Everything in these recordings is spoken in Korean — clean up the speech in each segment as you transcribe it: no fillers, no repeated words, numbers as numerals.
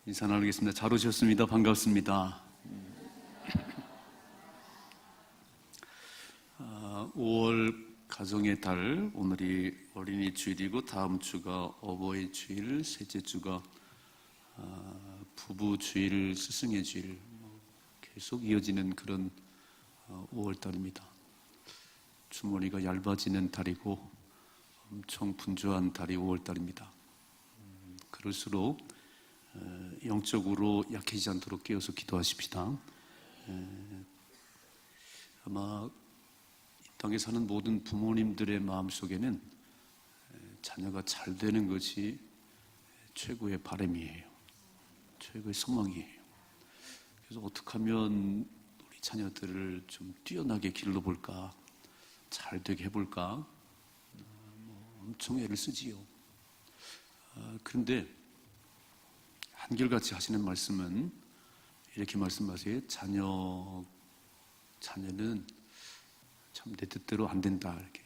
인사 나누겠습니다. 잘 오셨습니다. 반갑습니다. 5월 가정의 달, 오늘이 어린이 주일이고 다음 주가 어버이 주일, 셋째 주가 부부 주일, 스승의 주일, 계속 이어지는 그런 5월 달입니다. 주머니가 얇아지는 달이고 엄청 분주한 달이 5월 달입니다. 그럴수록 영적으로 약해지지 않도록 깨어서 기도하십시다. 아마 이 땅에 사는 모든 부모님들의 마음속에는 자녀가 잘 되는 것이 최고의 바람이에요. 최고의 소망이에요. 그래서 어떻게 하면 우리 자녀들을 좀 뛰어나게 길러볼까, 잘 되게 해볼까, 엄청 애를 쓰지요. 그런데 한결같이 하시는 말씀은 이렇게 말씀하세요. 자녀는 참 내 뜻대로 안 된다. 이렇게.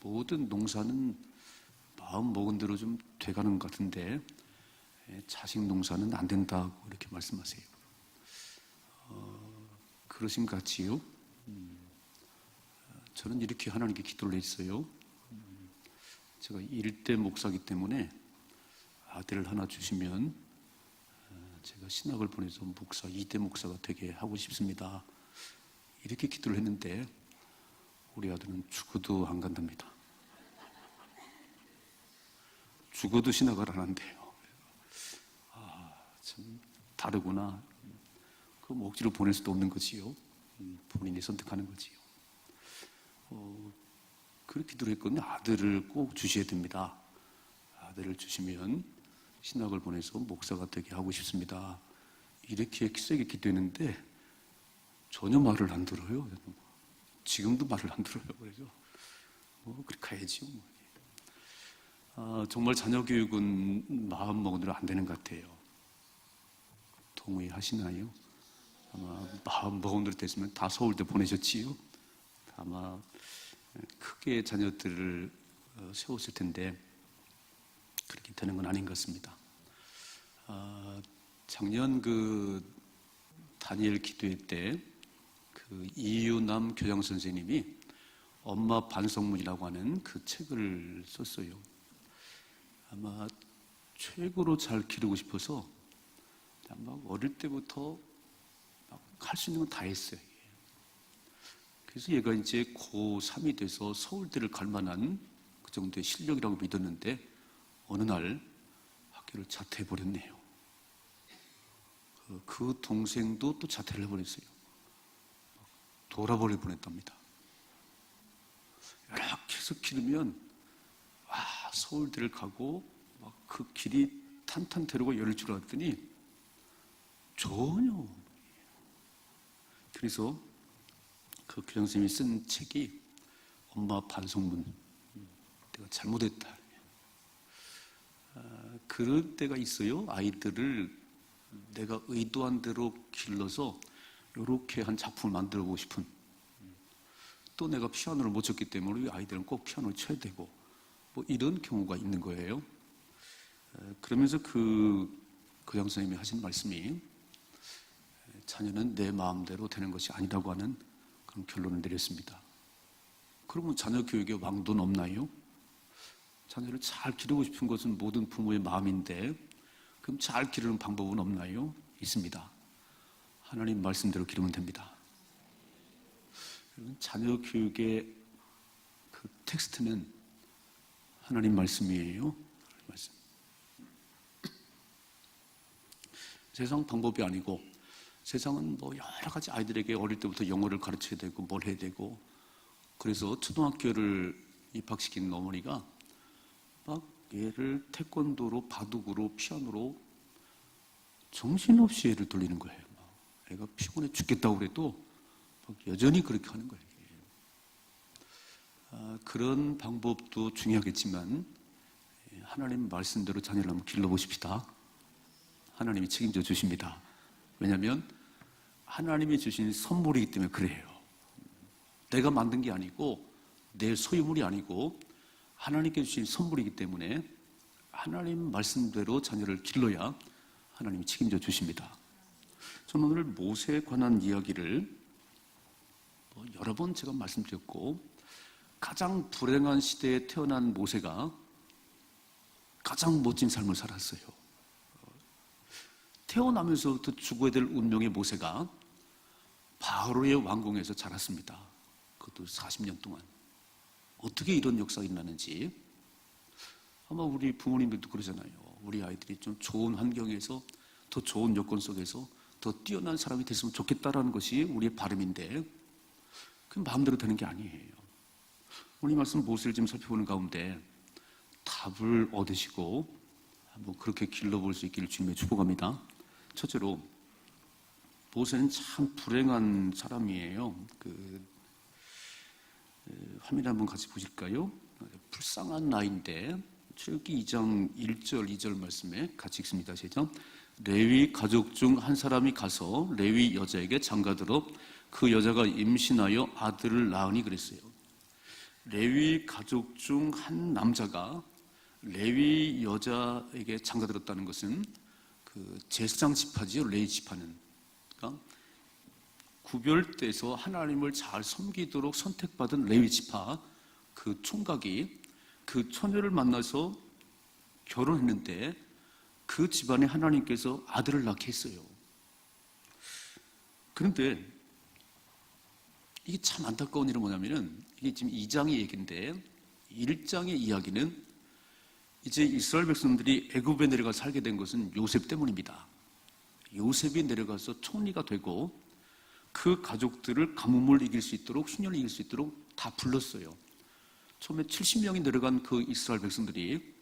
모든 농사는 마음 먹은 대로 좀 돼가는 것 같은데 자식 농사는 안 된다고 이렇게 말씀하세요. 그러신 것 같지요? 저는 이렇게 하나님께 기도를 했어요. 제가 1대 목사이기 때문에 아들을 하나 주시면 제가 신학을 보내서 2대 목사가 되게 하고 싶습니다. 이렇게 기도를 했는데 우리 아들은 죽어도 안 간답니다. 죽어도 신학을 안 한대요. 참 다르구나. 그럼 억지로 보낼 수도 없는 거지요. 본인이 선택하는 거지요. 그렇게 기도를 했거든요. 아들을 꼭 주셔야 됩니다. 아들을 주시면 신학을 보내서 목사가 되게 하고 싶습니다. 이렇게 세게 기도했는데 전혀 말을 안 들어요. 지금도 말을 안 들어요. 그래서 그렇게 가야지요. 정말 자녀 교육은 마음 먹은 대로 안 되는 것 같아요. 동의하시나요? 아마 마음 먹은 대로 됐으면 다 서울대 보내셨지요. 아마 크게 자녀들을 세웠을 텐데 그렇게 되는 건 아닌 것 같습니다. 작년 다니엘 기도회 때 이유남 교장 선생님이 엄마 반성문이라고 하는 그 책을 썼어요. 아마 최고로 잘 기르고 싶어서 막 어릴 때부터 할 수 있는 건 다 했어요. 그래서 얘가 이제 고3이 돼서 서울대를 갈 만한 그 정도의 실력이라고 믿었는데 어느 날 학교를 자퇴해버렸네요. 그 동생도 또 자퇴를 해버렸어요. 돌아버릴 뻔했답니다. 이렇게 해서 기르면 서울대를 가고 막 그 길이 탄탄대로가 열릴 줄 알았더니 전혀. 그래서 그 교장 선생님이 쓴 책이 엄마 반성문. 내가 잘못했다. 그럴 때가 있어요. 아이들을 내가 의도한 대로 길러서 이렇게 한 작품을 만들어 보고 싶은. 또 내가 피아노를 못 쳤기 때문에 아이들은 꼭 피아노를 쳐야 되고 이런 경우가 있는 거예요. 그러면서 그 교장 선생님이 하신 말씀이 자녀는 내 마음대로 되는 것이 아니라고 하는 그런 결론을 내렸습니다. 그러면 자녀 교육에 왕도는 없나요? 자녀를 잘 기르고 싶은 것은 모든 부모의 마음인데 그럼 잘 기르는 방법은 없나요? 있습니다. 하나님 말씀대로 기르면 됩니다. 자녀 교육의 그 텍스트는 하나님 말씀이에요. 말씀. 세상 방법이 아니고 세상은 여러 가지 아이들에게 어릴 때부터 영어를 가르쳐야 되고 뭘 해야 되고 그래서 초등학교를 입학시키는 어머니가 막 얘를 태권도로 바둑으로 피아노로 정신없이 애를 돌리는 거예요. 애가 피곤해 죽겠다고 그래도 여전히 그렇게 하는 거예요. 그런 방법도 중요하겠지만 하나님 말씀대로 자녀를 한번 길러보십시다. 하나님이 책임져 주십니다. 왜냐하면 하나님이 주신 선물이기 때문에 그래요. 내가 만든 게 아니고 내 소유물이 아니고 하나님께 주신 선물이기 때문에 하나님 말씀대로 자녀를 길러야 하나님이 책임져 주십니다. 저는 오늘 모세에 관한 이야기를 여러 번 제가 말씀드렸고, 가장 불행한 시대에 태어난 모세가 가장 멋진 삶을 살았어요. 태어나면서부터 죽어야 될 운명의 모세가 바로의 왕궁에서 자랐습니다. 그것도 40년 동안. 어떻게 이런 역사가 일어나는지. 아마 우리 부모님들도 그러잖아요. 우리 아이들이 좀 좋은 환경에서, 더 좋은 여건 속에서 더 뛰어난 사람이 됐으면 좋겠다라는 것이 우리의 바람인데, 그 마음대로 되는 게 아니에요. 오늘 이 말씀 모세를 좀 살펴보는 가운데 답을 얻으시고 한번 그렇게 길러볼 수 있기를 주님의 축복합니다. 첫째로, 모세는 참 불행한 사람이에요. 화면 한번 같이 보실까요? 불쌍한 나이인데, 출애굽기 2장 1절 2절 말씀에 같이 읽습니다. 시작. 레위 가족 중 한 사람이 가서 레위 여자에게 장가들어 그 여자가 임신하여 아들을 낳으니 그랬어요. 레위 가족 중 한 남자가 레위 여자에게 장가들었다는 것은 그 제사장 지파지요. 레위 지파는. 그러니까 구별돼서 하나님을 잘 섬기도록 선택받은 레위 지파 그 총각이 그 처녀를 만나서 결혼했는데 그 집안에 하나님께서 아들을 낳게 했어요. 그런데 이게 참 안타까운 일은 뭐냐면은, 이게 지금 2장의 얘기인데 1장의 이야기는 이제 이스라엘 백성들이 애굽에 내려가 살게 된 것은 요셉 때문입니다. 요셉이 내려가서 총리가 되고 그 가족들을 가뭄을 이길 수 있도록, 흉년을 이길 수 있도록 다 불렀어요. 처음에 70명이 내려간 그 이스라엘 백성들이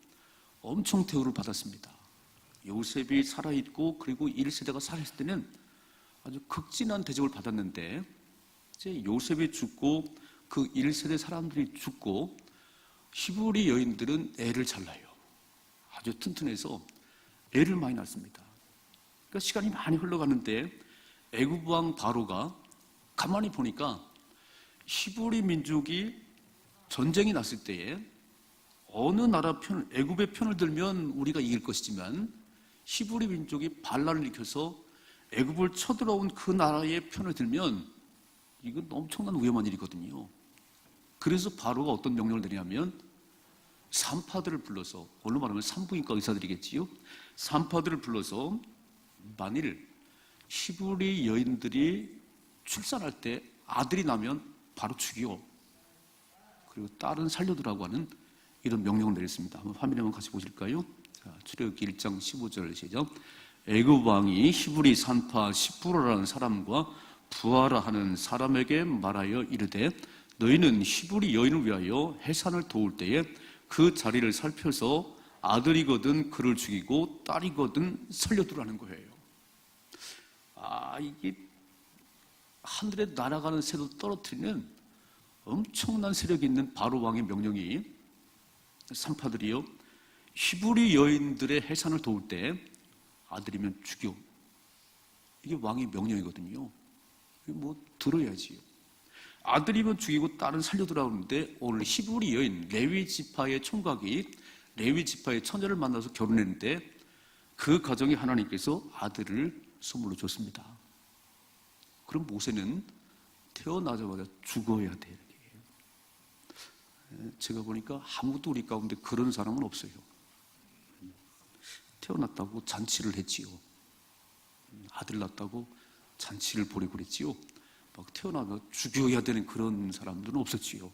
엄청 대우를 받았습니다. 요셉이 살아있고 그리고 1세대가 살아있을 때는 아주 극진한 대접을 받았는데, 이제 요셉이 죽고 그 1세대 사람들이 죽고 히브리 여인들은 애를 잘 낳아요. 아주 튼튼해서 애를 많이 낳습니다. 그러니까 시간이 많이 흘러가는데 애굽 왕 바로가 가만히 보니까 히브리 민족이 전쟁이 났을 때에 어느 나라 편, 애굽의 편을 들면 우리가 이길 것이지만 히브리 민족이 반란을 일으켜서 애굽을 쳐들어온 그 나라의 편을 들면 이건 엄청난 위험한 일이거든요. 그래서 바로가 어떤 명령을 내리냐면 산파들을 불러서, 오늘 말하면 산부인과 의사들이겠지요. 산파들을 불러서 만일 히브리 여인들이 출산할 때 아들이 나면 바로 죽여, 그리고 딸은 살려두라고 하는 이런 명령을 내렸습니다. 한번 화면에 한번 같이 보실까요? 자, 출애굽기 1장 15절 시작. 애굽 왕이 히브리 산파 시프로라는 사람과 부하라 하는 사람에게 말하여 이르되, 너희는 히브리 여인을 위하여 해산을 도울 때에 그 자리를 살펴서 아들이거든 그를 죽이고 딸이거든 살려두라는 거예요. 이게 하늘에 날아가는 새도 떨어뜨리는 엄청난 세력이 있는 바로 왕의 명령이, 산파들이요, 히브리 여인들의 해산을 도울 때 아들이면 죽여. 이게 왕의 명령이거든요. 뭐 들어야지요. 아들이면 죽이고 딸은 살려두라고 하는데, 오늘 히브리 여인 레위 지파의 총각이 레위 지파의 처녀를 만나서 결혼했는데 그 가정에 하나님께서 아들을 선물로 줬습니다. 그럼 모세는 태어나자마자 죽어야 돼요. 제가 보니까 아무도 우리 가운데 그런 사람은 없어요. 태어났다고 잔치를 했지요. 아들 낳았다고 잔치를 보내고 그랬지요. 막 태어나면 죽여야 되는 그런 사람들은 없었지요.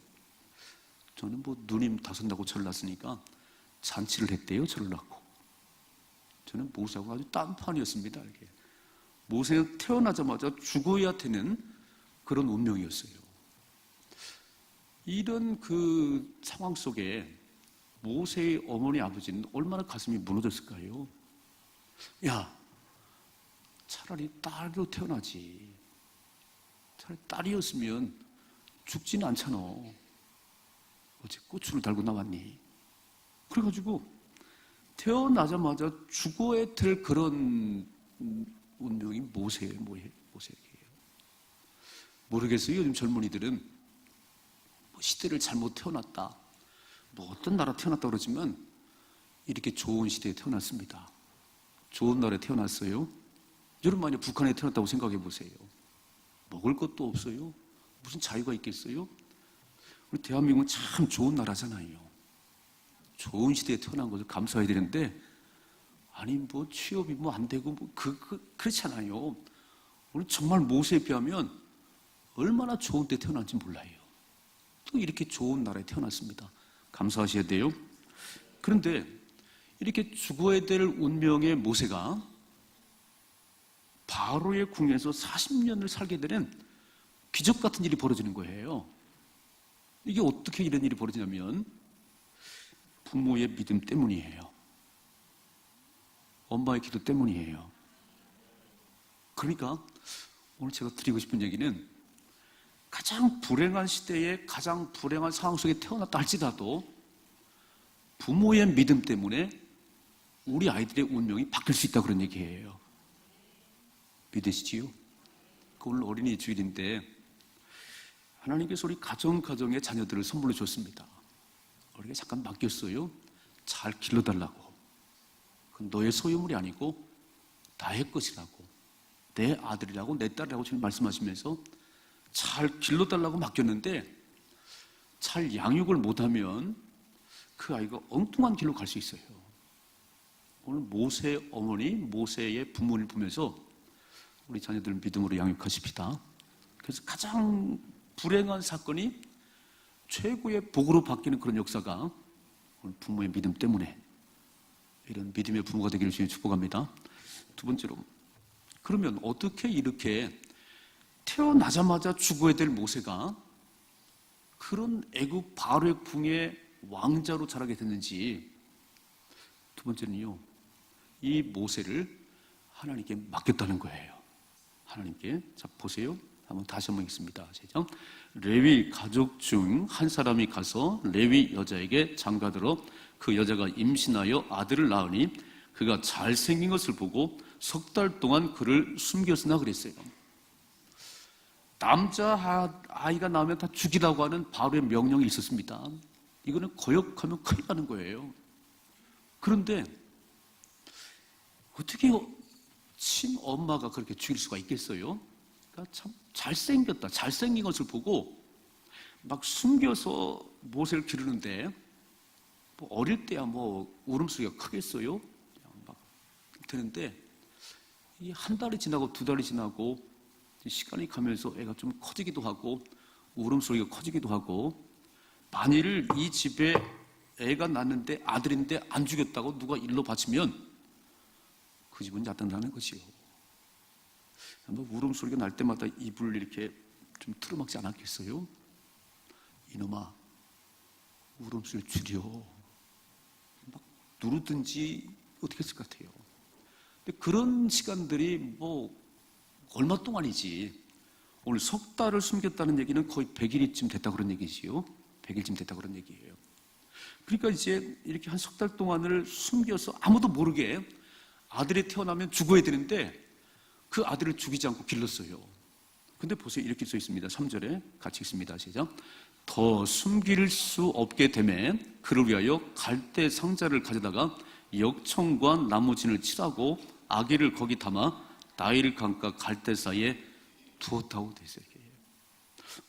저는 뭐 누님 다섯나고 저를 낳았으니까 잔치를 했대요. 저를 낳고. 저는 모세하고 아주 딴판이었습니다. 이렇게. 모세는 태어나자마자 죽어야 되는 그런 운명이었어요. 이런 그 상황 속에 모세의 어머니 아버지는 얼마나 가슴이 무너졌을까요? 야, 차라리 딸로 태어나지. 차라리 딸이었으면 죽지는 않잖아. 어째 고추를 달고 나왔니? 그래가지고 태어나자마자 죽어야 될 그런 운명이 모세예요. 모르겠어요. 요즘 젊은이들은 시대를 잘못 태어났다, 뭐 어떤 나라 태어났다 그러지만 이렇게 좋은 시대에 태어났습니다. 좋은 나라에 태어났어요. 여러분 만약 북한에 태어났다고 생각해 보세요. 먹을 것도 없어요. 무슨 자유가 있겠어요? 우리 대한민국은 참 좋은 나라잖아요. 좋은 시대에 태어난 것을 감사해야 되는데, 아니 뭐 취업이 뭐 안 되고 뭐 그렇잖아요. 우리 정말 모세에 비하면 얼마나 좋은 때 태어난지 몰라요. 또 이렇게 좋은 나라에 태어났습니다. 감사하셔야 돼요. 그런데 이렇게 죽어야 될 운명의 모세가 바로의 궁에서 40년을 살게 되는 기적 같은 일이 벌어지는 거예요. 이게 어떻게 이런 일이 벌어지냐면 부모의 믿음 때문이에요. 엄마의 기도 때문이에요. 그러니까 오늘 제가 드리고 싶은 얘기는 가장 불행한 시대에 가장 불행한 상황 속에 태어났다 할지라도 부모의 믿음 때문에 우리 아이들의 운명이 바뀔 수 있다, 그런 얘기예요. 믿으시지요? 오늘 어린이 주일인데 하나님께서 우리 가정에 자녀들을 선물로 줬습니다. 우리가 잠깐 맡겼어요. 잘 길러달라고. 그건 너의 소유물이 아니고 나의 것이라고, 내 아들이라고 내 딸이라고 지금 말씀하시면서 잘 길러달라고 맡겼는데 잘 양육을 못하면 그 아이가 엉뚱한 길로 갈 수 있어요. 오늘 모세 어머니, 모세의 부모를 보면서 우리 자녀들을 믿음으로 양육하십시다. 그래서 가장 불행한 사건이 최고의 복으로 바뀌는 그런 역사가 오늘 부모의 믿음 때문에, 이런 믿음의 부모가 되기를 주님 축복합니다. 두 번째로, 그러면 어떻게 이렇게 태어나자마자 죽어야 될 모세가 그런 애굽 바로의 궁의 왕자로 자라게 됐는지. 두 번째는요, 이 모세를 하나님께 맡겼다는 거예요. 하나님께. 자, 보세요. 한번 다시 한번 읽습니다. 시작. 레위 가족 중 한 사람이 가서 레위 여자에게 장가들어 그 여자가 임신하여 아들을 낳으니 그가 잘생긴 것을 보고 석 달 동안 그를 숨겼으나 그랬어요. 남자 아이가 나오면 다 죽이라고 하는 바로의 명령이 있었습니다. 이거는 거역하면 큰일 나는 거예요. 그런데 어떻게 친엄마가 그렇게 죽일 수가 있겠어요? 그러니까 참 잘생겼다, 잘생긴 것을 보고 막 숨겨서 모세를 기르는데, 뭐 어릴 때야 뭐 울음소리가 크겠어요? 그냥 막 되는데, 이 한 달이 지나고 두 달이 지나고 시간이 가면서 애가 좀 커지기도 하고 울음소리가 커지기도 하고, 만일 이 집에 애가 낳는데 아들인데 안 죽였다고 누가 일러 바치면 그 집은 야단나는 것이요. 울음소리가 날 때마다 입을 이렇게 좀 틀어막지 않았겠어요? 이놈아, 울음소리 줄여. 막 누르든지 어떻게 했을 것 같아요. 근데 그런 시간들이 뭐 얼마 동안이지. 오늘 석 달을 숨겼다는 얘기는 거의 100일쯤 됐다 그런 얘기지요. 100일쯤 됐다 그런 얘기예요. 그러니까 이제 이렇게 한 석 달 동안을 숨겨서 아무도 모르게 아들이 태어나면 죽어야 되는데 그 아들을 죽이지 않고 길렀어요. 근데 보세요. 이렇게 써 있습니다. 3절에 같이 읽습니다. 시작. 더 숨길 수 없게 되매 그를 위하여 갈대 상자를 가져다가 역청과 나무진을 칠하고 아기를 거기 담아 나일 강가 갈대 사이에 두었다고 되어 있어요.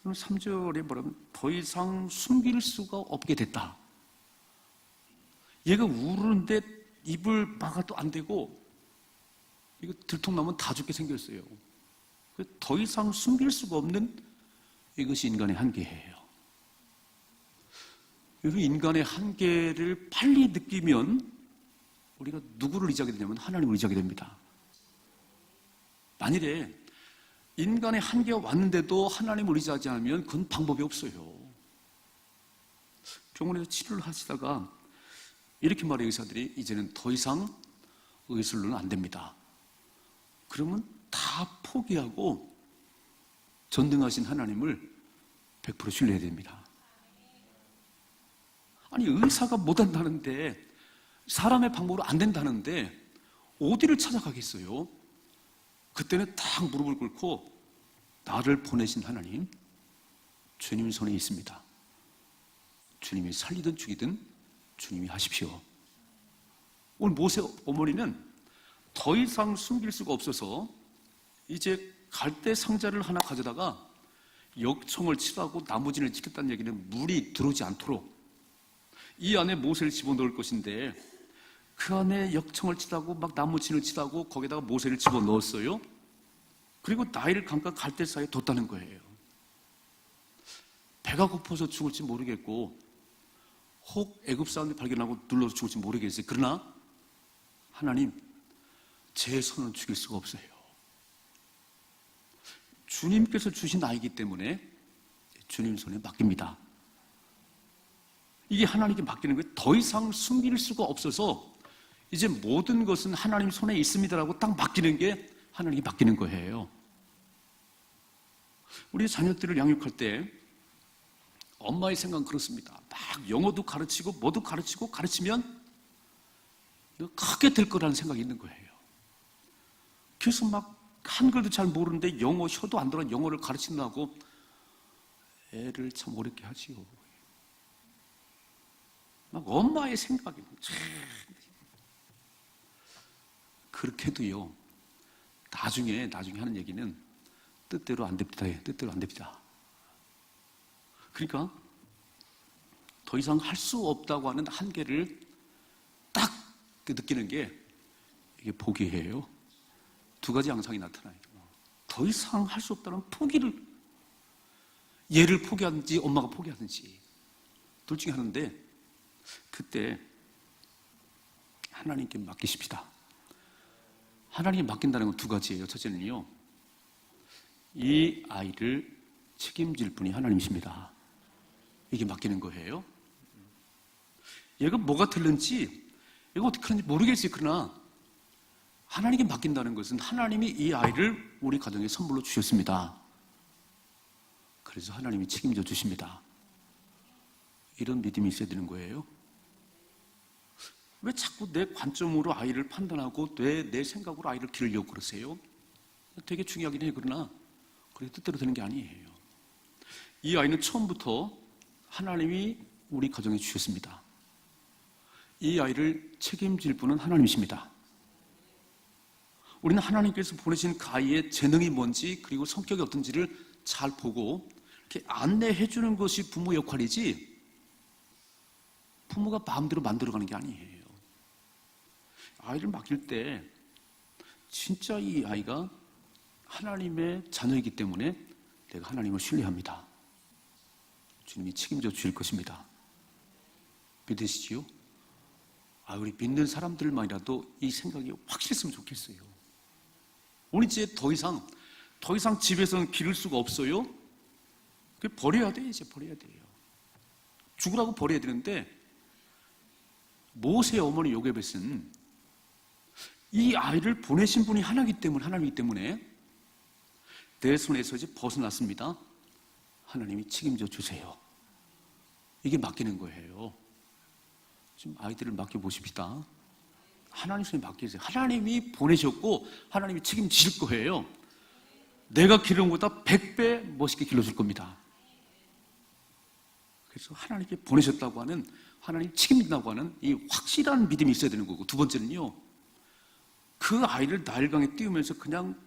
오늘 3절에 뭐라면 더 이상 숨길 수가 없게 됐다. 얘가 우르는데 입을 막아도 안 되고 이거 들통나면 다 죽게 생겼어요. 더 이상 숨길 수가 없는, 이것이 인간의 한계예요. 여러분, 인간의 한계를 빨리 느끼면 우리가 누구를 의지하게 되냐면 하나님을 의지하게 됩니다. 만일에 인간의 한계가 왔는데도 하나님을 의지하지 않으면 그건 방법이 없어요. 병원에서 치료를 하시다가 이렇게 말해요. 의사들이 이제는 더 이상 의술로는 안 됩니다. 그러면 다 포기하고 전능하신 하나님을 100% 신뢰해야 됩니다. 아니, 의사가 못한다는데, 사람의 방법으로 안 된다는데 어디를 찾아가겠어요? 그때는 딱 무릎을 꿇고 나를 보내신 하나님, 주님 손에 있습니다. 주님이 살리든 죽이든 주님이 하십시오. 오늘 모세 어머니는 더 이상 숨길 수가 없어서 이제 갈대 상자를 하나 가져다가 역청을 칠하고 나무진을 치겠다는 얘기는 물이 들어오지 않도록 이 안에 모세를 집어넣을 것인데 그 안에 역청을 칠하고 막 나무진을 칠하고 거기다가 모세를 집어넣었어요. 그리고 나일을 강가 갈대 사이에 뒀다는 거예요. 배가 고파서 죽을지 모르겠고 혹 애굽 사람들이 발견하고 눌러서 죽을지 모르겠어요. 그러나 하나님, 제 손은 죽일 수가 없어요. 주님께서 주신 아이기 때문에 주님 손에 맡깁니다. 이게 하나님께 맡기는 거예요. 더 이상 숨길 수가 없어서 이제 모든 것은 하나님 손에 있습니다라고 딱 맡기는 게 하나님께 맡기는 거예요. 우리 자녀들을 양육할 때 엄마의 생각은 그렇습니다. 막 영어도 가르치고 뭐도 가르치고 가르치면 이거 크게 될 거라는 생각이 있는 거예요. 그래서 막 한글도 잘 모르는데 영어 혀도 안 들어 영어를 가르친다고 애를 참 어렵게 하지요. 막 엄마의 생각이 참 그렇게도요. 나중에 하는 얘기는 뜻대로 안 됩니다. 뜻대로 안 됩니다. 그러니까 더 이상 할 수 없다고 하는 한계를 딱 느끼는 게 이게 포기예요. 두 가지 양상이 나타나요. 더 이상 할 수 없다는 포기를 얘를 포기하든지 엄마가 포기하든지 둘 중에 하나인데 그때 하나님께 맡기십시다. 하나님께 맡긴다는 건 두 가지예요. 첫째는요. 이 아이를 책임질 분이 하나님이십니다. 이게 맡기는 거예요. 얘가 뭐가 틀린지 얘가 어떻게 하는지 모르겠어요. 그러나 하나님께 맡긴다는 것은 하나님이 이 아이를 우리 가정에 선물로 주셨습니다. 그래서 하나님이 책임져 주십니다. 이런 믿음이 있어야 되는 거예요. 왜 자꾸 내 관점으로 아이를 판단하고 내 생각으로 아이를 기르려고 그러세요? 되게 중요하긴 해요. 그러나 그게 뜻대로 되는 게 아니에요. 이 아이는 처음부터 하나님이 우리 가정에 주셨습니다. 이 아이를 책임질 분은 하나님이십니다. 우리는 하나님께서 보내신 그 아이의 재능이 뭔지 그리고 성격이 어떤지를 잘 보고 이렇게 안내해 주는 것이 부모 역할이지 부모가 마음대로 만들어가는 게 아니에요. 아이를 맡길 때 진짜 이 아이가 하나님의 자녀이기 때문에 내가 하나님을 신뢰합니다. 주님이 책임져 주실 것입니다. 믿으시지요? 우리 믿는 사람들만이라도 이 생각이 확실했으면 좋겠어요. 우리 이제 더 이상 집에서는 기를 수가 없어요. 그 버려야 돼. 이제 버려야 돼요. 죽으라고 버려야 되는데 모세 어머니 요게벳은 이 아이를 보내신 분이 하나님이기 때문에 내 손에서 이제 벗어났습니다. 하나님이 책임져 주세요. 이게 맡기는 거예요. 지금 아이들을 맡겨보십시다. 하나님 손에 맡기세요. 하나님이 보내셨고 하나님이 책임지실 거예요. 내가 기르는 것보다 100배 멋있게 길러줄 겁니다. 그래서 하나님께 보내셨다고 하는 하나님 책임진다고 하는 이 확실한 믿음이 있어야 되는 거고, 두 번째는요, 그 아이를 나일강에 띄우면서 그냥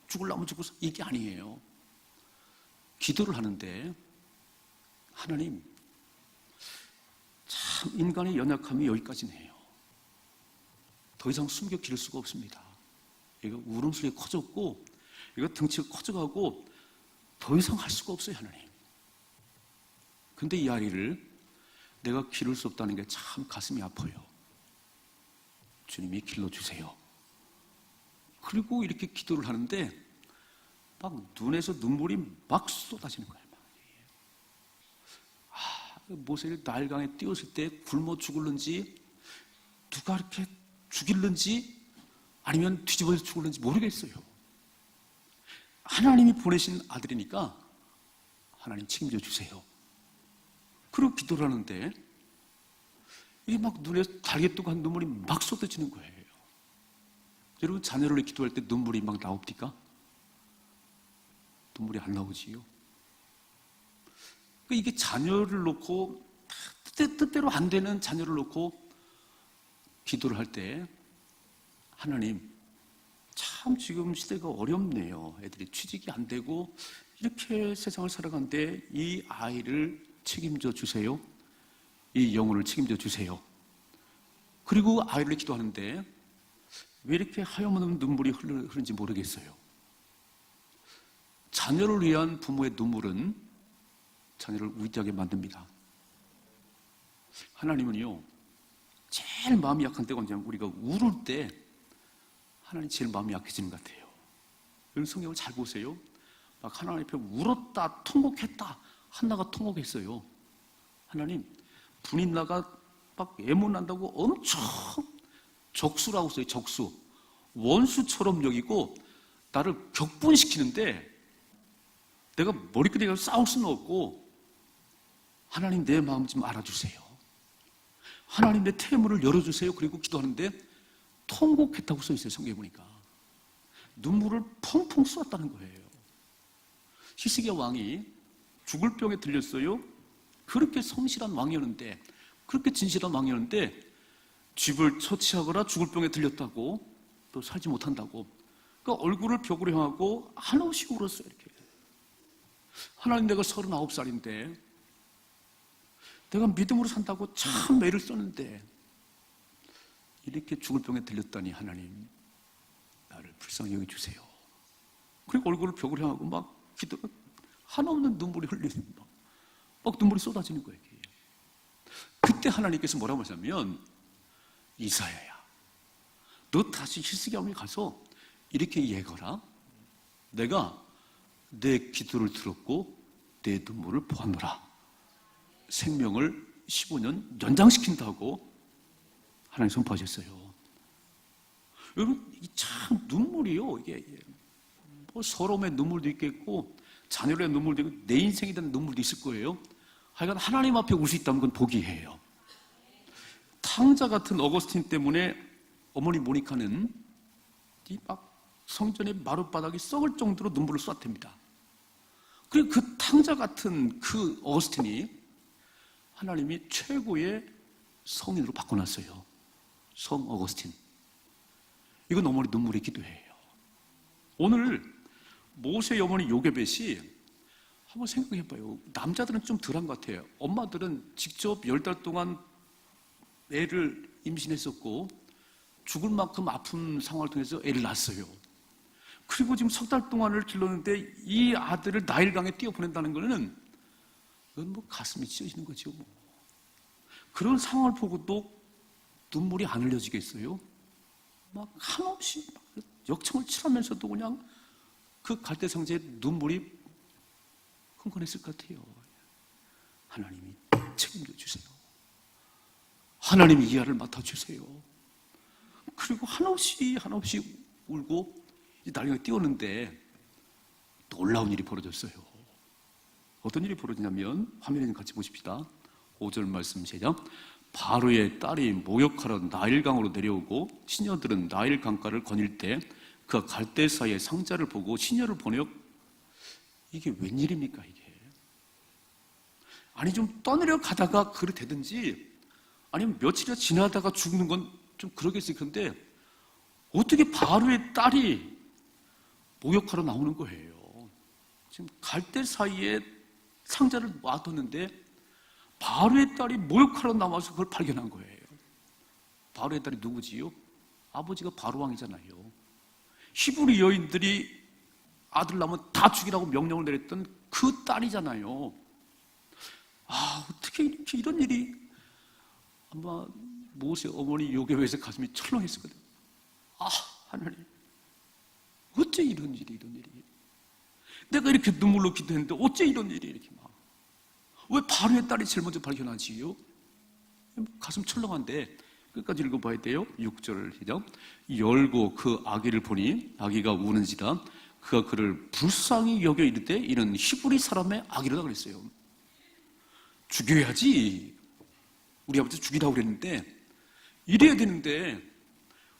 죽을라면 죽어서 이게 아니에요. 기도를 하는데 하나님, 참 인간의 연약함이 여기까지네요. 더 이상 숨겨 기를 수가 없습니다. 이거 울음소리가 커졌고 이거 등치가 커져가고 더 이상 할 수가 없어요. 하나님. 근데 이 아이를 내가 기를 수 없다는 게 참 가슴이 아파요. 주님이 길러주세요. 그리고 이렇게 기도를 하는데 막 눈에서 눈물이 막 쏟아지는 거예요. 모세를 나일강에 띄웠을 때 굶어 죽을는지 누가 이렇게 죽일는지 아니면 뒤집어서 죽을는지 모르겠어요. 하나님이 보내신 아들이니까 하나님 책임져 주세요. 그리고 기도를 하는데 이게 막 눈에 달개뚜간 눈물이 막 쏟아지는 거예요. 여러분, 자녀를 기도할 때 눈물이 막 나옵니까? 눈물이 안 나오지요. 이게 자녀를 놓고 뜻대로 안 되는 자녀를 놓고 기도를 할 때 하나님, 참 지금 시대가 어렵네요. 애들이 취직이 안 되고 이렇게 세상을 살아가는데 이 아이를 책임져 주세요. 이 영혼을 책임져 주세요. 그리고 아이를 기도하는데 왜 이렇게 하염없는 눈물이 흐르는지 모르겠어요. 자녀를 위한 부모의 눈물은 자녀를 우울하게 만듭니다. 하나님은요, 제일 마음이 약한 때가 언제냐면 우리가 울을 때 하나님 제일 마음이 약해지는 것 같아요. 여러분 성경을 잘 보세요. 막 하나님 앞에 울었다, 통곡했다. 한나가 통곡했어요. 하나님, 분인나가 막 애문난다고 엄청 적수라고 써요. 적수. 원수처럼 여기고 나를 격분시키는데 내가 머리끄댕이 가서 싸울 수는 없고 하나님 내 마음 좀 알아주세요. 하나님 내 태물을 열어주세요. 그리고 기도하는데 통곡했다고 써있어요. 성경에 보니까. 눈물을 펑펑 쏟았다는 거예요. 히스기야 왕이 죽을 병에 들렸어요. 그렇게 성실한 왕이었는데, 그렇게 진실한 왕이었는데 집을 처치하거나 죽을 병에 들렸다고 또 살지 못한다고. 그러니까 얼굴을 벽으로 향하고 한없이 울었어요. 이렇게. 하나님, 내가 39살인데 내가 믿음으로 산다고 참 애를 썼는데 이렇게 죽을 병에 들렸다니 하나님 나를 불쌍히 여겨주세요. 그리고 얼굴을 벽으로 향하고 막 기도가 한없는 눈물이 흘리는 막 눈물이 쏟아지는 거예요. 그때 하나님께서 뭐라고 하냐면 이사야야, 너 다시 히스기야 왕에 가서 이렇게 얘기하라. 내가 내 기도를 들었고 내 눈물을 보았노라. 생명을 15년 연장시킨다고 하나님 선포하셨어요. 여러분, 참 눈물이요. 이게 뭐 서러움의 눈물도 있겠고 자녀의 눈물도 있고 내 인생에 대한 눈물도 있을 거예요. 하여간 하나님 앞에 울 수 있다는 건 복이에요. 탕자 같은 어거스틴 때문에 어머니 모니카는 이 막 성전의 마룻바닥이 썩을 정도로 눈물을 쏟았답니다. 그리고 그 탕자 같은 그 어거스틴이 하나님이 최고의 성인으로 바꿔놨어요. 성 어거스틴. 이건 어머니 눈물의 기도예요. 오늘 모세의 어머니 요게벳이 한번 생각해봐요. 남자들은 좀 덜한 것 같아요. 엄마들은 직접 10달 동안 애를 임신했었고 죽을 만큼 아픈 상황을 통해서 애를 낳았어요. 그리고 지금 석 달 동안을 길렀는데 이 아들을 나일강에 띄워보낸다는 거는 그건 뭐 가슴이 찢어지는 거죠. 뭐. 그런 상황을 보고도 눈물이 안 흘려지겠어요? 막 한없이 역청을 칠하면서도 그냥 그 갈대상자에 눈물이 흥건했을 것 같아요. 하나님이 책임져 주세요. 하나님이 이 아를 맡아주세요. 그리고 한없이 울고 나일강에 띄웠는데 놀라운 일이 벌어졌어요. 어떤 일이 벌어지냐면 화면에 좀 같이 보십시다. 5절 말씀 시작. 바로의 딸이 모욕하러 나일강으로 내려오고 시녀들은 나일 강가를 거닐 때 그가 갈대 사이에 상자를 보고 시녀를 보내어 이게 웬일입니까 이게? 아니 좀 떠내려 가다가 그래 되든지 아니면 며칠이나 지나다가 죽는 건 좀 그러겠어요. 근데 어떻게 바로의 딸이 모욕하러 나오는 거예요? 지금 갈대 사이에 상자를 놔뒀는데 바로의 딸이 모욕하러 나와서 그걸 발견한 거예요. 바로의 딸이 누구지요? 아버지가 바로 왕이잖아요. 히브리 여인들이 아들 낳으면 다 죽이라고 명령을 내렸던 그 딸이잖아요. 어떻게 이렇게 이런 일이 아마 모세 어머니 요게벳의 가슴이 철렁했을 거예요. 하나님, 어째 이런 일이 내가 이렇게 눈물로 기도했는데 어째 이런 일이 이렇게 막. 왜 바로의 딸이 제일 먼저 발견하지요? 가슴 철렁한데 끝까지 읽어봐야 돼요. 6절 시작. 열고 그 아기를 보니 아기가 우는지라 그가 그를 불쌍히 여겨 이르되 이는 히브리 사람의 아기로다 그랬어요. 죽여야지. 우리 아버지 죽이라고 그랬는데 이래야 되는데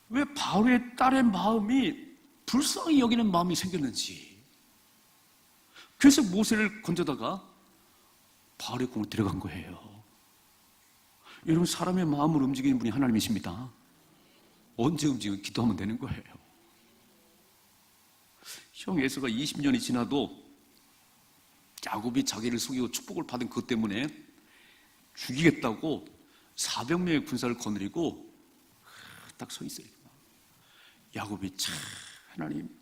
왜 바로의 딸의 마음이 불쌍히 여기는 마음이 생겼는지. 그래서 모세를 건져다가 바로의 궁으로 데려간 거예요. 여러분, 사람의 마음을 움직이는 분이 하나님이십니다. 언제 움직이면 기도하면 되는 거예요. 형 에서가 20년이 지나도 야곱이 자기를 속이고 축복을 받은 그것 때문에 죽이겠다고 400명의 군사를 거느리고 딱 서 있어요. 야곱이 참, 하나님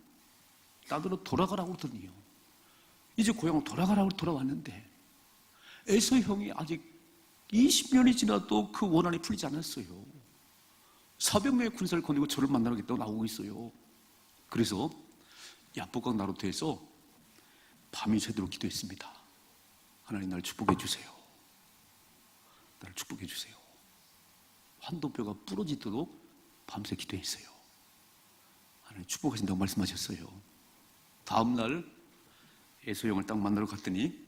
나더러 돌아가라고 그러더니요, 이제 고향으로 돌아가라고 돌아왔는데 에서 형이 아직 20년이 지나도 그 원한이 풀리지 않았어요. 400명의 군사를 거느리고 저를 만나겠다고 나오고 있어요. 그래서 야복강 나루터에서 밤이 새도록 기도했습니다. 하나님 나를 축복해 주세요. 나를 축복해 주세요. 환도뼈가 부러지도록 밤새 기도했어요. 하나님 축복하신다고 말씀하셨어요. 다음날 에서형을 딱 만나러 갔더니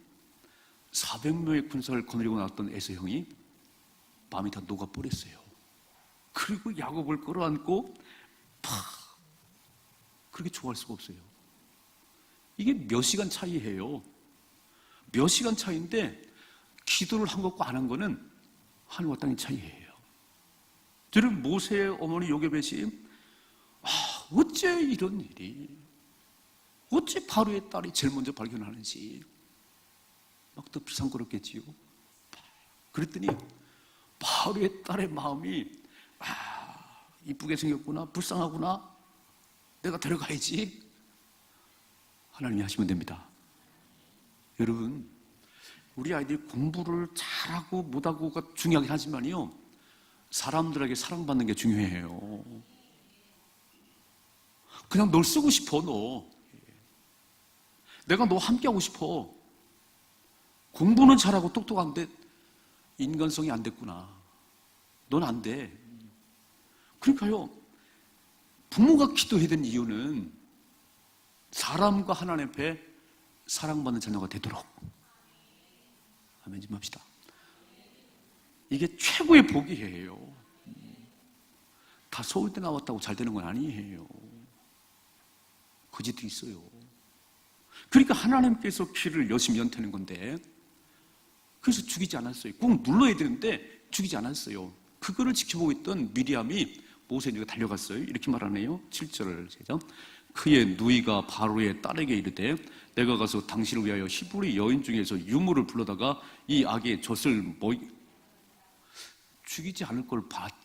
400명의 군사를 거느리고 나왔던 에서형이 밤이 다 녹아버렸어요. 그리고 야곱을 끌어안고 그렇게 좋아할 수가 없어요. 이게 몇 시간 차이예요. 몇 시간 차이인데 기도를 한 것과 안 한 거는 하늘과 땅의 차이예요. 저는 모세의 어머니 요게벳이 어째 이런 일이, 어째 바로의 딸이 제일 먼저 발견하는지 막 더 비상거렸겠지요. 그랬더니 바로의 딸의 마음이 이쁘게 생겼구나, 불쌍하구나, 내가 데려가야지. 하나님이 하시면 됩니다. 여러분, 우리 아이들이 공부를 잘하고 못하고가 중요하긴 하지만요, 사람들에게 사랑받는 게 중요해요. 그냥 널 쓰고 싶어. 내가 너 함께하고 싶어. 공부는 잘하고 똑똑한데 인간성이 안 됐구나. 넌 안 돼. 그러니까요, 부모가 기도해야 되는 이유는 사람과 하나님 앞에 사랑받는 자녀가 되도록. 아멘 좀 합시다. 이게 최고의 복이에요. 다 서울대 나왔다고 잘 되는 건 아니에요. 거짓도 있어요. 그러니까 하나님께서 길을 열심히 연태는 건데, 그래서 죽이지 않았어요. 꼭 눌러야 되는데 죽이지 않았어요. 그거를 지켜보고 있던 미리암이 모세에게 달려갔어요. 이렇게 말하네요. 7절을 제자. 그의 누이가 바로의 딸에게 이르되 내가 가서 당신을 위하여 히브리 여인 중에서 유물을 불러다가 이 아기의 젖을 죽이지 않을 걸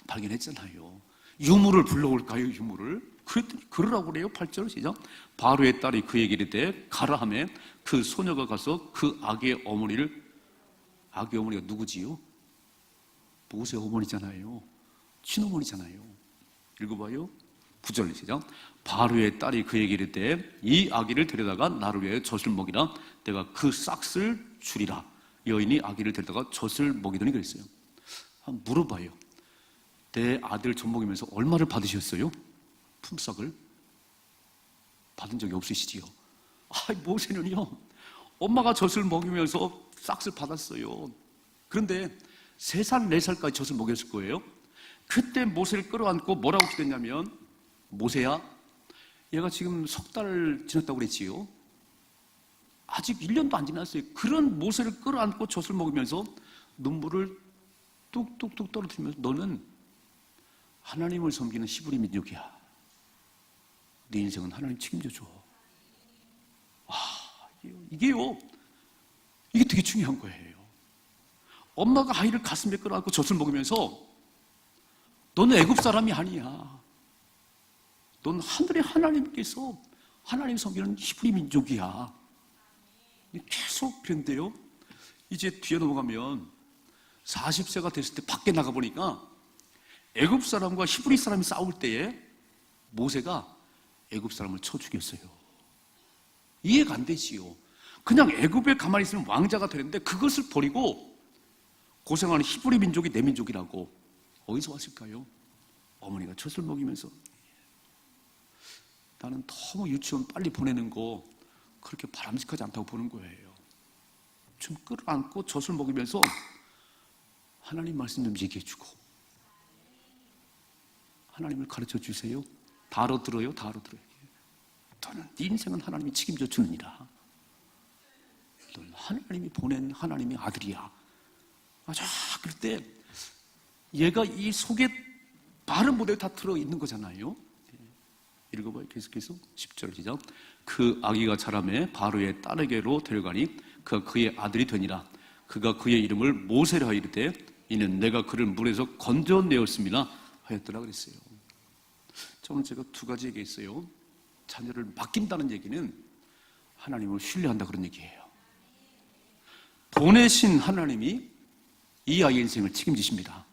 발견했잖아요. 유물을 불러올까요? 유물을? 그랬더니 그러라고 그래요. 8절 시작. 바로의 딸이 그에게 이르되 가라 하매 그 소녀가 가서 그 아기의 어머니를, 아기의 어머니가 누구지요? 모세 어머니잖아요. 친어머니잖아요. 읽어봐요. 9절 시작. 바로의 딸이 그에게 이르되 이 아기를 데려다가 나를 위하여 젖을 먹이라. 내가 그 싹을 주리라. 여인이 아기를 데려다가 젖을 먹이더니 그랬어요. 한번 물어봐요. 내 아들 젖 먹이면서 얼마를 받으셨어요? 품삯을 받은 적이 없으시지요? 모세는요, 엄마가 젖을 먹이면서 싹을 받았어요. 그런데 3살, 4살까지 젖을 먹였을 거예요. 그때 모세를 끌어안고 뭐라고 기도했냐면, 모세야, 얘가 지금 석 달을 지났다고 그랬지요. 아직 1년도 안 지났어요. 그런 모세를 끌어안고 젖을 먹이면서 눈물을 뚝뚝뚝 떨어뜨리면서 너는 하나님을 섬기는 히브리 민족이야. 네 인생은 하나님 책임져 줘. 이게요, 이게 되게 중요한 거예요. 엄마가 아이를 가슴에 끌어안고 젖을 먹이면서 너는 애굽 사람이 아니야. 넌 하늘의 하나님께서 하나님 섬기는 히브리 민족이야. 계속 그런데요, 이제 뒤에 넘어가면 40세가 됐을 때 밖에 나가보니까 애굽 사람과 히브리 사람이 싸울 때에 모세가 애굽 사람을 쳐 죽였어요. 이해가 안 되지요. 그냥 애굽에 가만히 있으면 왕자가 되는데 그것을 버리고 고생하는 히브리 민족이 내 민족이라고. 어디서 왔을까요? 어머니가 젖을 먹이면서. 나는 너무 유치원 빨리 보내는 거 그렇게 바람직하지 않다고 보는 거예요. 좀 끌어안고 젖을 먹이면서 하나님 말씀 좀 얘기해주고, 하나님을 가르쳐 주세요. 다 알아들어요? 다 알아들어요. 너는 네 인생은 하나님이 책임져 주느니라. 너는 하나님이 보낸 하나님의 아들이야. 맞아. 그럴 때 얘가 이 속에 말은 못해도 다 들어있는 거잖아요. 읽어봐요. 계속해서 10절 시작. 그 아기가 자라매 바로의 딸에게로 데려가니 그가 그의 아들이 되니라. 그가 그의 이름을 모세라 이르되 이는 내가 그를 물에서 건져내었습니다 하였더라 그랬어요. 자, 오늘 제가 두 가지 얘기했어요. 자녀를 맡긴다는 얘기는 하나님을 신뢰한다 그런 얘기예요. 보내신 하나님이 이 아이의 인생을 책임지십니다.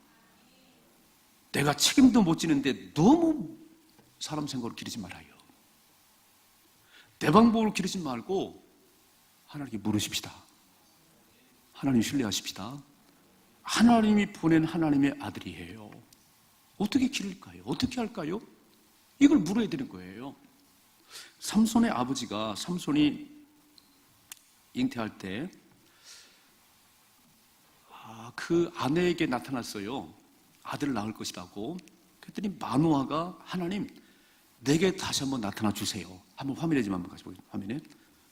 내가 책임도 못 지는데 너무 사람 생각으로 기르지 말아요. 내 방법으로 기르지 말고 하나님께 물으십시다. 하나님 신뢰하십시다. 하나님이 보낸 하나님의 아들이에요. 어떻게 기를까요? 어떻게 할까요? 이걸 물어야 되는 거예요. 삼손의 아버지가 삼손이 잉태할 때 그 아내에게 나타났어요. 아들을 낳을 것이라고. 그랬더니 마노아가 하나님 내게 다시 한번 나타나 주세요. 한번 화면에 좀 한번 같이 보겠습니다. 화면에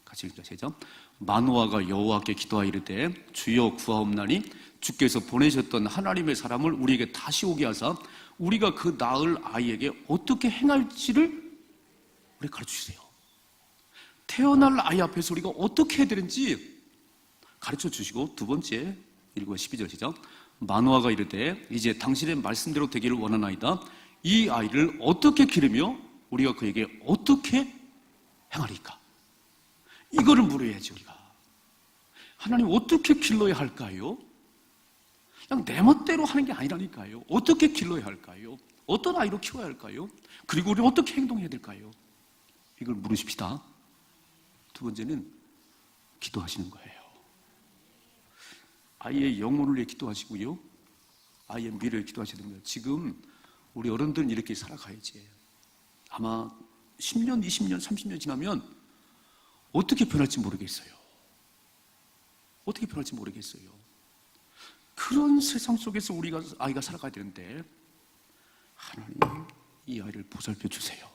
같이 읽자시죠. 마노아가 여호와께 기도하여 이르되 주여 구하옵나니 주께서 보내셨던 하나님의 사람을 우리에게 다시 오게 하사 우리가 그 낳을 아이에게 어떻게 행할지를 우리 가르쳐주세요. 태어날 아이 앞에서 우리가 어떻게 해야 되는지 가르쳐 주시고, 두 번째 읽고 12절 시작. 마노아가 이르되 이제 당신의 말씀대로 되기를 원하나이다. 이 아이를 어떻게 기르며 우리가 그에게 어떻게 행하리까? 이거를 물어야지. 우리가 하나님 어떻게 길러야 할까요? 그냥 내 멋대로 하는 게 아니라니까요. 어떻게 길러야 할까요? 어떤 아이로 키워야 할까요? 그리고 우리는 어떻게 행동해야 될까요? 이걸 물으십시다. 두 번째는 기도하시는 거예요. 아이의 영혼을 위해 기도하시고요, 아이의 미래를 위해 기도하셔야 됩니다. 지금 우리 어른들은 이렇게 살아가야지. 아마 10년, 20년, 30년 지나면 어떻게 변할지 모르겠어요. 어떻게 변할지 모르겠어요. 그런 세상 속에서 아이가 살아가야 되는데 하나님 이 아이를 보살펴 주세요.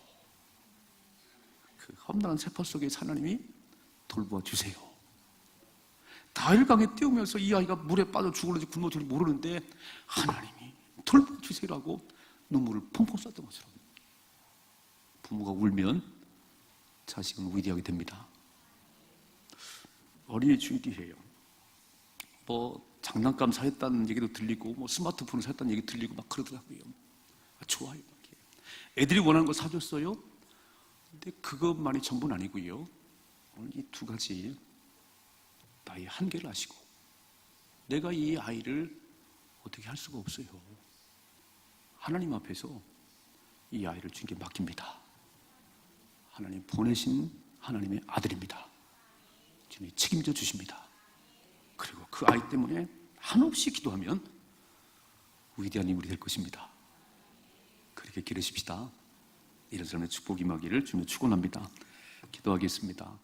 그 험난한 세포 속에 하나님이 돌보아 주세요. 다일강에 뛰어오면서 이 아이가 물에 빠져 죽을는지 굶어 죽을지 모르는데 하나님이 돌보아 주세요라고 눈물을 펑펑 쏟던 것처럼 부모가 울면 자식은 위대하게 됩니다. 어린이 주일이에요. 장난감 사했다는 얘기도 들리고 스마트폰을 사했다는 얘기 들리고 막 그러더라고요. 좋아요. 애들이 원하는 거 사줬어요. 근데 그것만이 전부는 아니고요. 오늘 이 두 가지 나의 한계를 아시고 내가 이 아이를 어떻게 할 수가 없어요. 하나님 앞에서 이 아이를 주님께 맡깁니다. 하나님 보내신 하나님의 아들입니다. 주님이 책임져 주십니다. 그리고 그 아이 때문에 한없이 기도하면 위대한 인물이 될 것입니다. 그렇게 기르십시다. 이런 사람의 축복이 임하기를 주며 축원합니다. 기도하겠습니다.